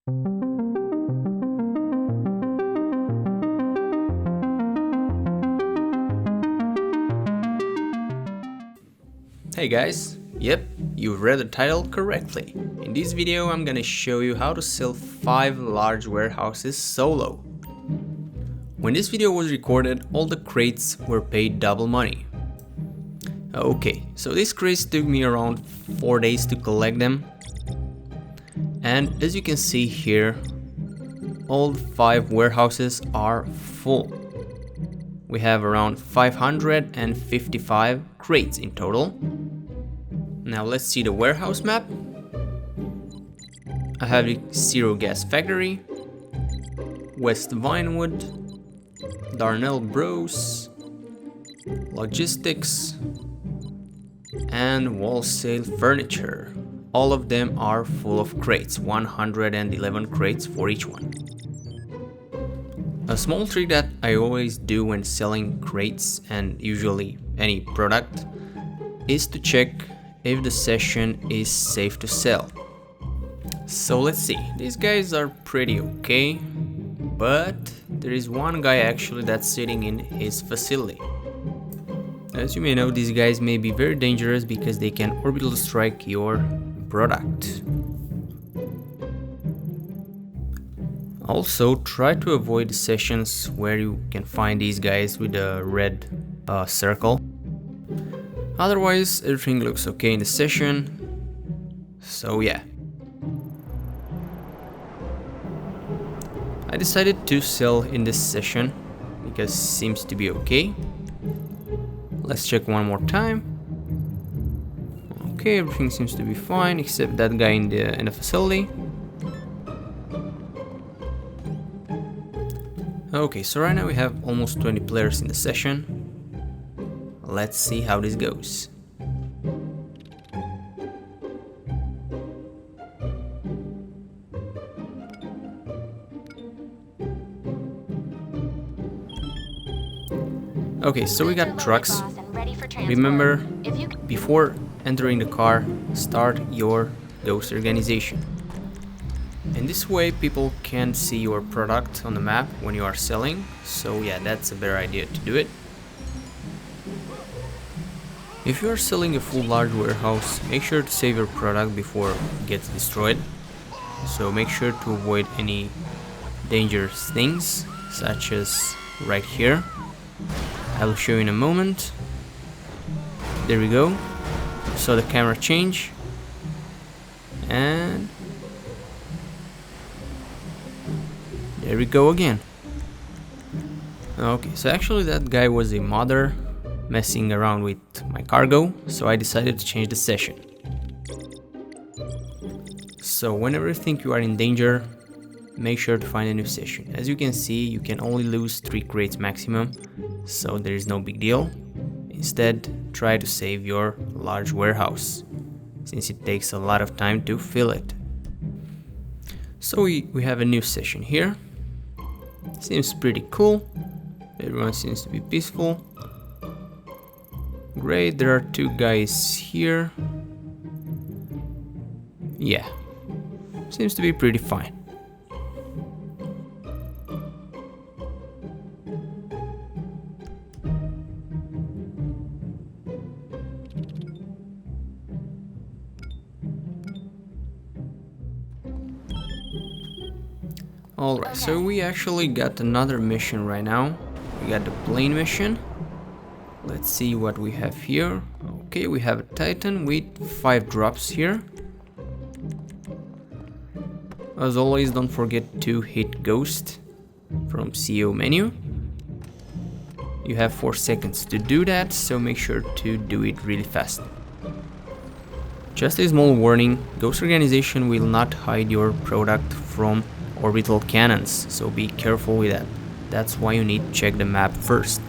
Hey guys, yep, you've read the title correctly. In this video I'm gonna show you how to sell 5 large warehouses solo. When this video was recorded, all the crates were paid double money. Okay, so these crates took me around 4 days to collect them. And as you can see here, all 5 warehouses are full. We have around 555 crates in total. Now let's see the warehouse map. I have the Zero Gas Factory, West Vinewood, Darnell Bros, Logistics, and Wholesale Furniture. All of them are full of crates, 111 crates for each one. A small trick that I always do when selling crates and usually any product is to check if the session is safe to sell. So let's see, these guys are pretty okay, but there is one guy actually that's sitting in his facility. As you may know, these guys may be very dangerous because they can orbital strike your product. Also, try to avoid the sessions where you can find these guys with a red circle. Otherwise, everything looks okay in the session. So yeah. I decided to sell in this session because it seems to be okay. Let's check one more time. Okay, everything seems to be fine except that guy in the facility. Okay, so right now we have almost 20 players in the session. Let's see how this goes. Okay, so we got trucks. Remember, before entering the car, start your ghost organization. In this way, people can see your product on the map when you are selling. So yeah, that's a better idea to do it. If you are selling a full large warehouse, make sure to save your product before it gets destroyed. So make sure to avoid any dangerous things, such as right here. I will show you in a moment. There we go. So the camera change. And there we go again. Okay, so actually that guy was a modder messing around with my cargo, so I decided to change the session. So whenever you think you are in danger, make sure to find a new session. As you can see, you can only lose 3 crates maximum, so there is no big deal. Instead, try to save your large warehouse, since it takes a lot of time to fill it. So we have a new session here. Seems pretty cool. Everyone seems to be peaceful. Great, there are 2 guys here. Yeah, seems to be pretty fine. Alright, so we actually got another mission right now. We got the plane mission. Let's see what we have here. Okay, we have a Titan with 5 drops here. As always, don't forget to hit Ghost from CO menu. You have 4 seconds to do that, so make sure to do it really fast. Just a small warning, Ghost Organization will not hide your product from orbital cannons, so be careful with that. That's why you need to check the map first.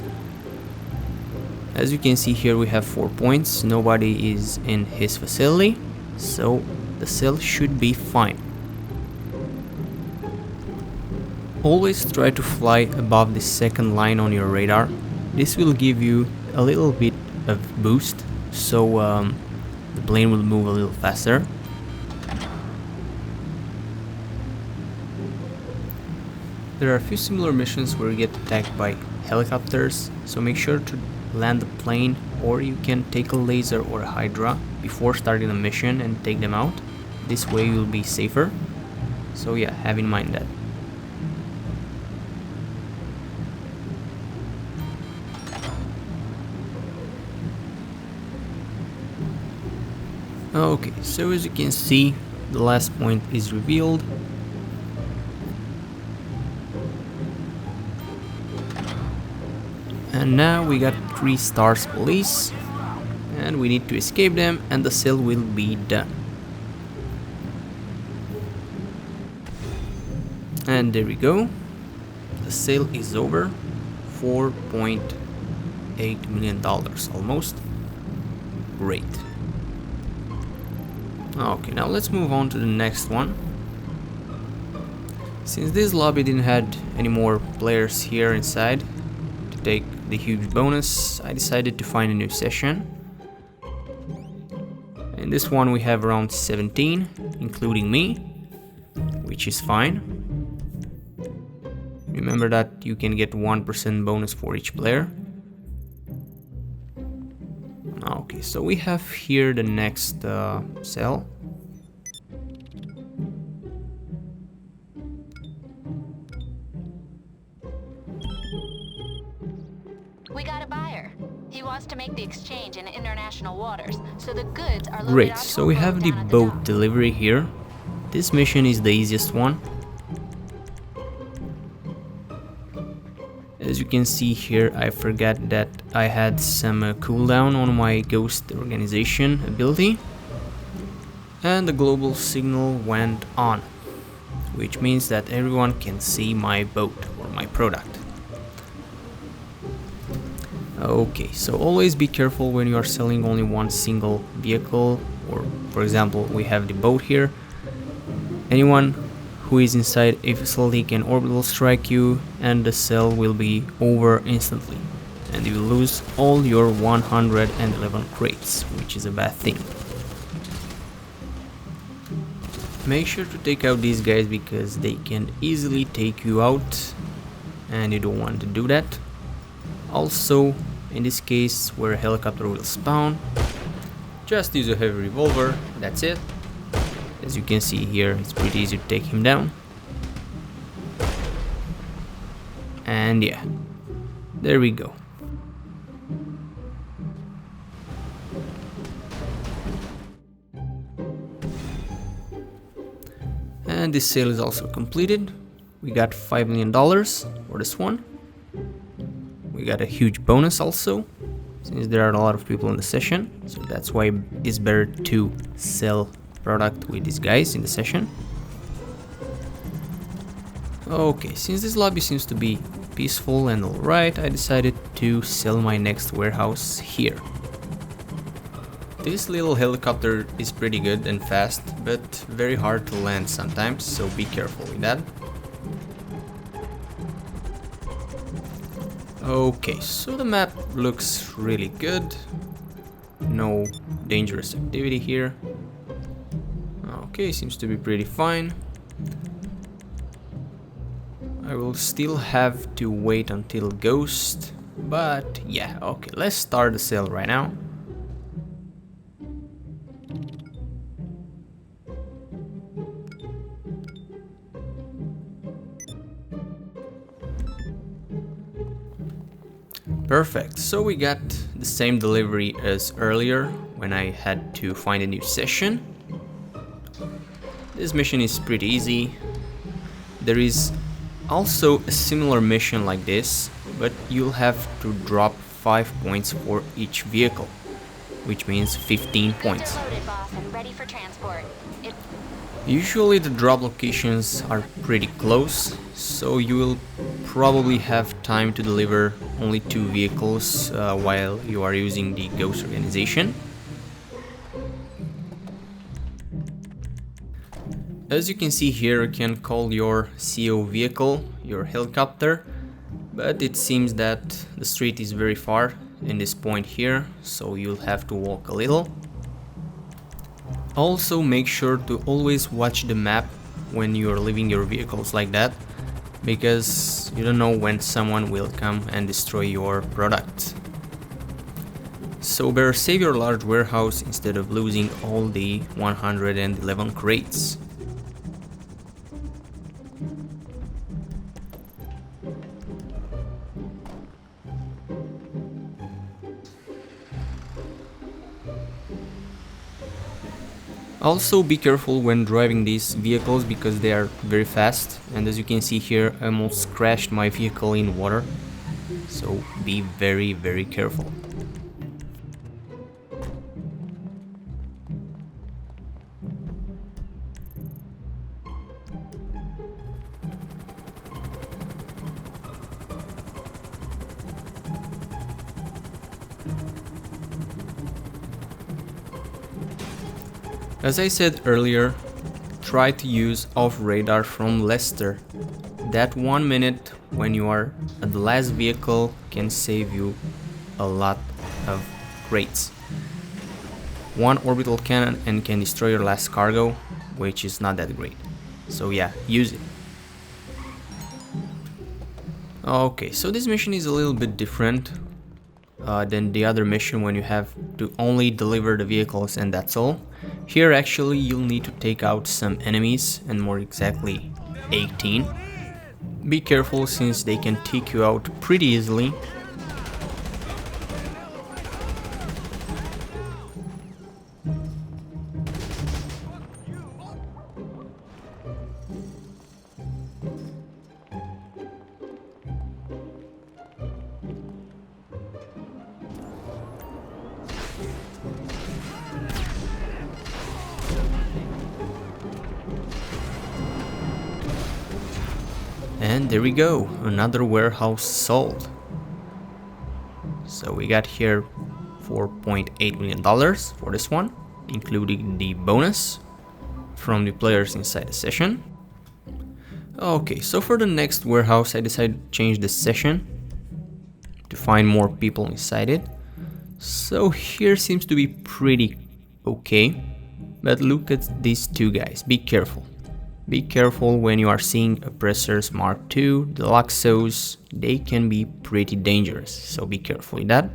As you can see here, we have 4 points. Nobody is in his facility, so the sale should be fine. Always try to fly above the second line on your radar. This will give you a little bit of boost, so the plane will move a little faster. There are a few similar missions where you get attacked by helicopters, so make sure to land the plane, or you can take a laser or a hydra before starting the mission and take them out. This way you'll be safer. So yeah, have in mind that. Okay, so as you can see, the last point is revealed. And now we got 3 stars police, and we need to escape them and the cell will be done. And there we go, the sale is over. $4.8 million almost. Great. Okay, now let's move on to the next one. Since this lobby didn't had any more players here inside to take the huge bonus, I decided to find a new session. In this one we have around 17, including me, which is fine. Remember that you can get 1% bonus for each player. Okay, so we have here the next cell. We got a buyer. He wants to make the exchange in international waters, so the goods are loaded. Great, so we have the boat delivery here. This mission is the easiest one. As you can see here, I forgot that I had some cooldown on my ghost organization ability, and the global signal went on, which means that everyone can see my boat or my product. Okay, so always be careful when you are selling only one single vehicle, or for example we have the boat here. Anyone who is inside a facility can orbital strike you and the cell will be over instantly, and you will lose all your 111 crates, which is a bad thing. Make sure to take out these guys because they can easily take you out and you don't want to do that. Also, in this case where a helicopter will spawn, just use a heavy revolver, that's it. As you can see here, it's pretty easy to take him down. And yeah, there we go. And this sale is also completed. We got $5 million for this one. We got a huge bonus also, since there are a lot of people in the session, so that's why it's better to sell product with these guys in the session. Okay, since this lobby seems to be peaceful and alright, I decided to sell my next warehouse here. This little helicopter is pretty good and fast, but very hard to land sometimes, so be careful with that. Okay, so the map looks really good. No dangerous activity here. Okay, seems to be pretty fine. I will still have to wait until Ghost, but yeah, okay, let's start the sale right now. Perfect, so we got the same delivery as earlier when I had to find a new session. This mission is pretty easy. There is also a similar mission like this, but you'll have to drop 5 points for each vehicle, which means 15 points. Usually the drop locations are pretty close, so you will probably have time to deliver only 2 vehicles while you are using the Ghost organization. As you can see here, you can call your CO vehicle your helicopter, but it seems that the street is very far in this point here, so you'll have to walk a little. Also make sure to always watch the map when you're leaving your vehicles like that, because you don't know when someone will come and destroy your product. So better save your large warehouse instead of losing all the 111 crates. Also be careful when driving these vehicles because they are very fast, and as you can see here I almost crashed my vehicle in water, so be very careful. As I said earlier, try to use off radar from Leicester. That 1 minute when you are at the last vehicle can save you a lot of crates. One orbital cannon and can destroy your last cargo, which is not that great. So yeah, use it. Okay, so this mission is a little bit different than the other mission when you have to only deliver the vehicles and that's all. Here actually you'll need to take out some enemies, and more exactly 18. Be careful since they can take you out pretty easily. And there we go, another warehouse sold. So we got here $4.8 million for this one, including the bonus from the players inside the session. Okay, so for the next warehouse I decided to change the session to find more people inside it. So here seems to be pretty okay, but look at these two guys, be careful. Be careful when you are seeing oppressors Mark II, the Luxos, they can be pretty dangerous, so be careful with that.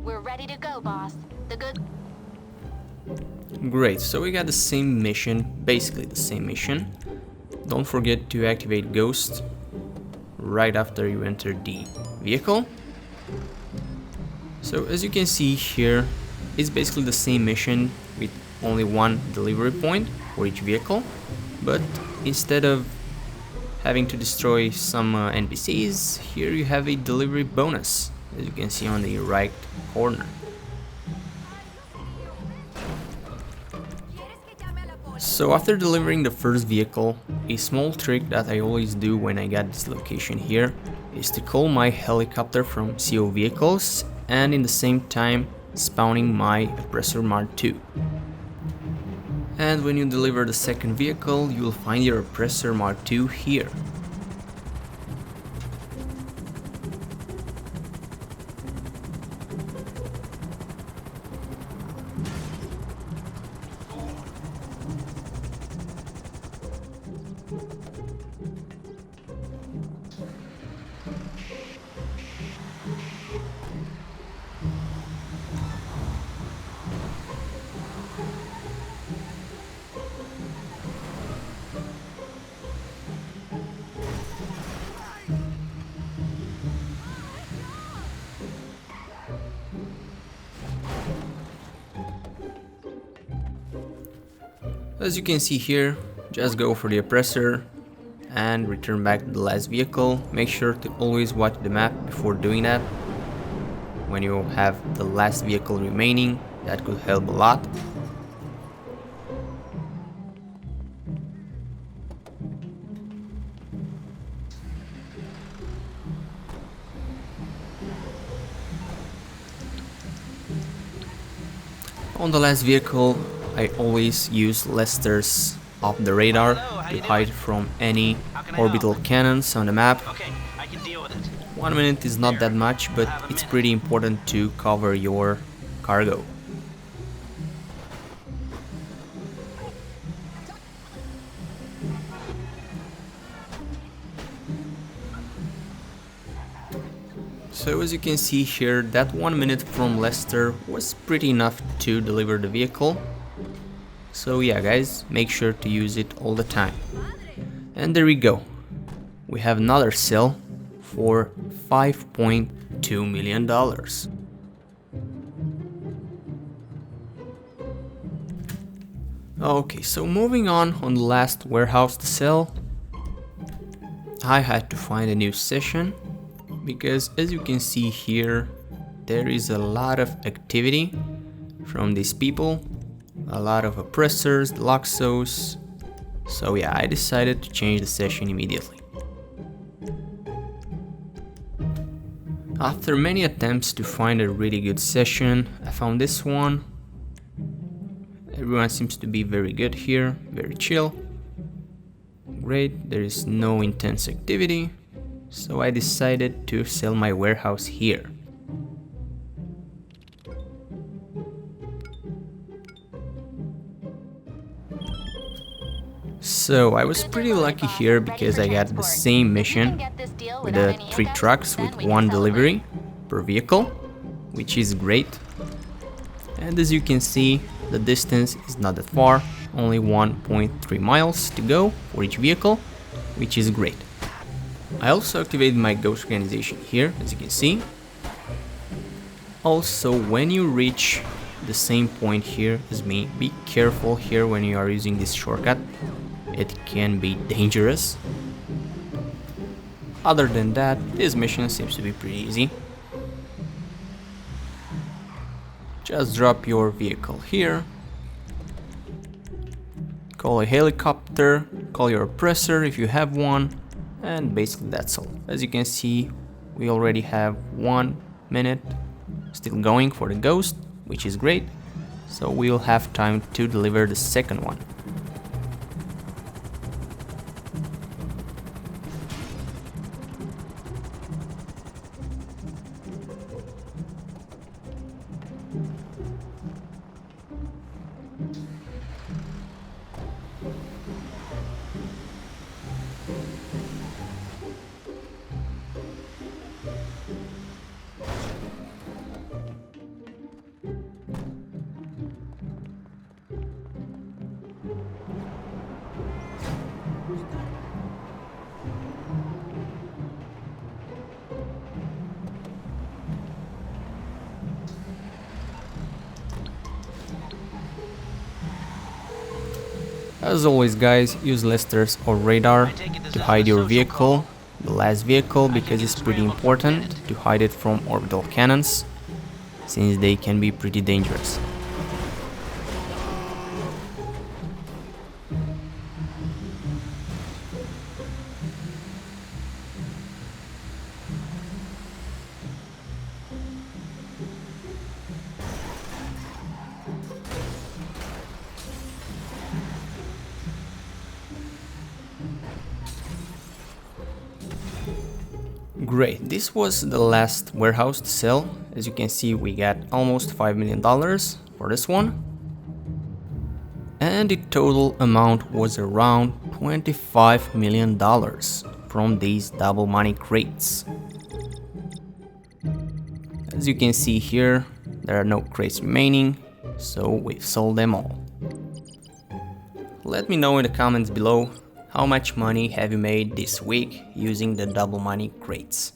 We're ready to go, boss. The good... Great, so we got the same mission, basically the same mission. Don't forget to activate Ghost right after you enter the vehicle. So as you can see here, it's basically the same mission with only one delivery point for each vehicle, but instead of having to destroy some NPCs, here you have a delivery bonus, as you can see on the right corner. So after delivering the first vehicle, a small trick that I always do when I get this location here is to call my helicopter from CO vehicles and in the same time spawning my oppressor Mark II. And when you deliver the second vehicle, you will find your oppressor Mark II here. As you can see here, just go for the oppressor and return back to the last vehicle. Make sure to always watch the map before doing that. When you have the last vehicle remaining, that could help a lot. On the last vehicle, I always use Leicester's off the radar to hide from any orbital cannons on the map. Okay, I can deal with it. 1 minute is not that much, but it's pretty important to cover your cargo. So as you can see here, that 1 minute from Leicester was pretty enough to deliver the vehicle. So yeah guys, make sure to use it all the time. And there we go. We have another sale for $5.2 million. Okay, so moving on the last warehouse to sell, I had to find a new session because as you can see here, there is a lot of activity from these people, a lot of oppressors, Luxos. So yeah, I decided to change the session immediately. After many attempts to find a really good session, I found this one. Everyone seems to be very good here, very chill. Great, there is no intense activity, so I decided to sell my warehouse here. So I was pretty lucky here because I got the same mission with the 3 trucks with 1 delivery per vehicle, which is great. And as you can see, the distance is not that far, only 1.3 miles to go for each vehicle, which is great. I also activated my ghost organization here, as you can see. Also, when you reach the same point here as me, be careful here when you are using this shortcut. It can be dangerous. Other than that, this mission seems to be pretty easy. Just drop your vehicle here, call a helicopter, call your oppressor if you have one, and basically that's all. As you can see, we already have 1 minute still going for the ghost, which is great, so we'll have time to deliver the second one. As always guys, use Leicester's or radar to hide your vehicle, the last vehicle, because it's pretty important to hide it from orbital cannons, since they can be pretty dangerous. Great, this was the last warehouse to sell. As you can see, we got almost $5 million for this one. And the total amount was around $25 million from these double money crates. As you can see here, there are no crates remaining, so we've sold them all. Let me know in the comments below how much money have you made this week using the double money crates.